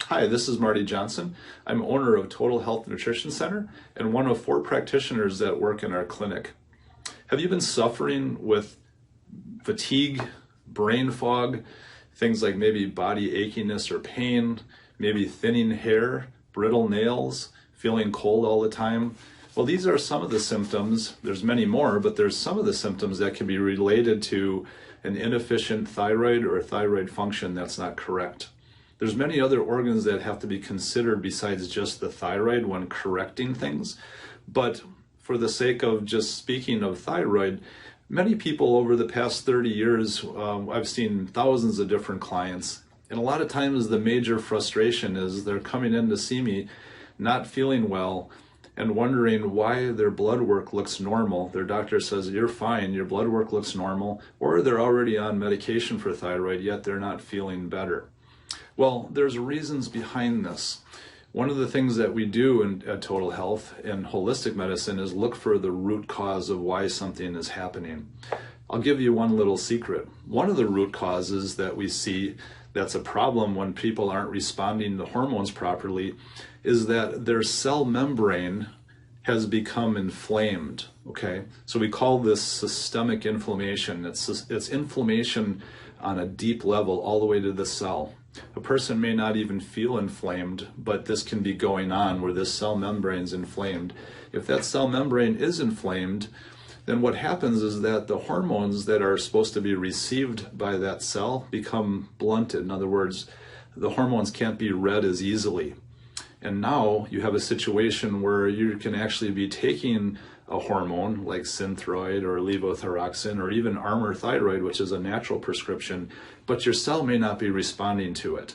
Hi, this is Marty Johnson. I'm owner of Total Health Nutrition Center and one of 4 practitioners that work in our clinic. Have you been suffering with fatigue, brain fog, things like maybe body achiness or pain, maybe thinning hair, brittle nails, feeling cold all the time? Well, these are some of the symptoms. There's many more, but there's some of the symptoms that can be related to an inefficient thyroid or thyroid function that's not correct. There's many other organs that have to be considered besides just the thyroid when correcting things. But for the sake of just speaking of thyroid, many people over the past 30 years, I've seen thousands of different clients. And a lot of times the major frustration is they're coming in to see me not feeling well and wondering why their blood work looks normal. Their doctor says, you're fine, your blood work looks normal, or they're already on medication for thyroid, yet they're not feeling better. Well, there's reasons behind this. One of the things that we do at Total Health and holistic medicine is look for the root cause of why something is happening. I'll give you one little secret. One of the root causes that we see that's a problem when people aren't responding to hormones properly is that their cell membrane has become inflamed, okay? So we call this systemic inflammation. It's inflammation on a deep level all the way to the cell. A person may not even feel inflamed, but this can be going on where this cell membrane is inflamed. If that cell membrane is inflamed, then what happens is that the hormones that are supposed to be received by that cell become blunted. In other words, the hormones can't be read as easily. And now you have a situation where you can actually be taking a hormone like Synthroid or levothyroxine or even Armour thyroid, which is a natural prescription, but your cell may not be responding to it,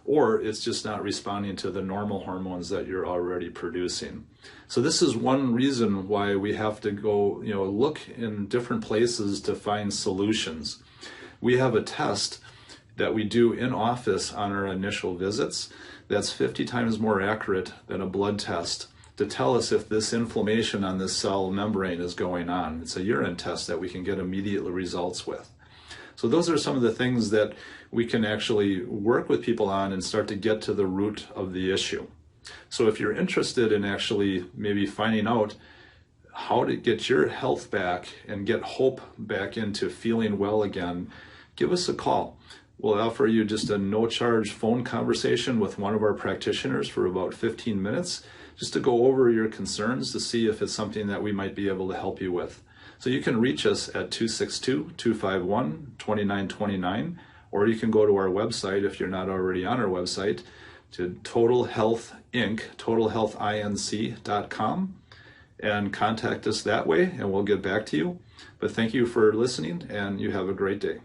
or it's just not responding to the normal hormones that you're already producing. So this is one reason why we have to go, look in different places to find solutions. We have a test that we do in office on our initial visits that's 50 times more accurate than a blood test to tell us if this inflammation on this cell membrane is going on. It's a urine test that we can get immediate results with. So those are some of the things that we can actually work with people on and start to get to the root of the issue. So if you're interested in actually maybe finding out how to get your health back and get hope back into feeling well again, give us a call. We'll offer you just a no-charge phone conversation with one of our practitioners for about 15 minutes, just to go over your concerns to see if it's something that we might be able to help you with. So you can reach us at 262-251-2929, or you can go to our website if you're not already on our website, to Total Health Inc., totalhealthinc.com, and contact us that way, and we'll get back to you. But thank you for listening, and you have a great day.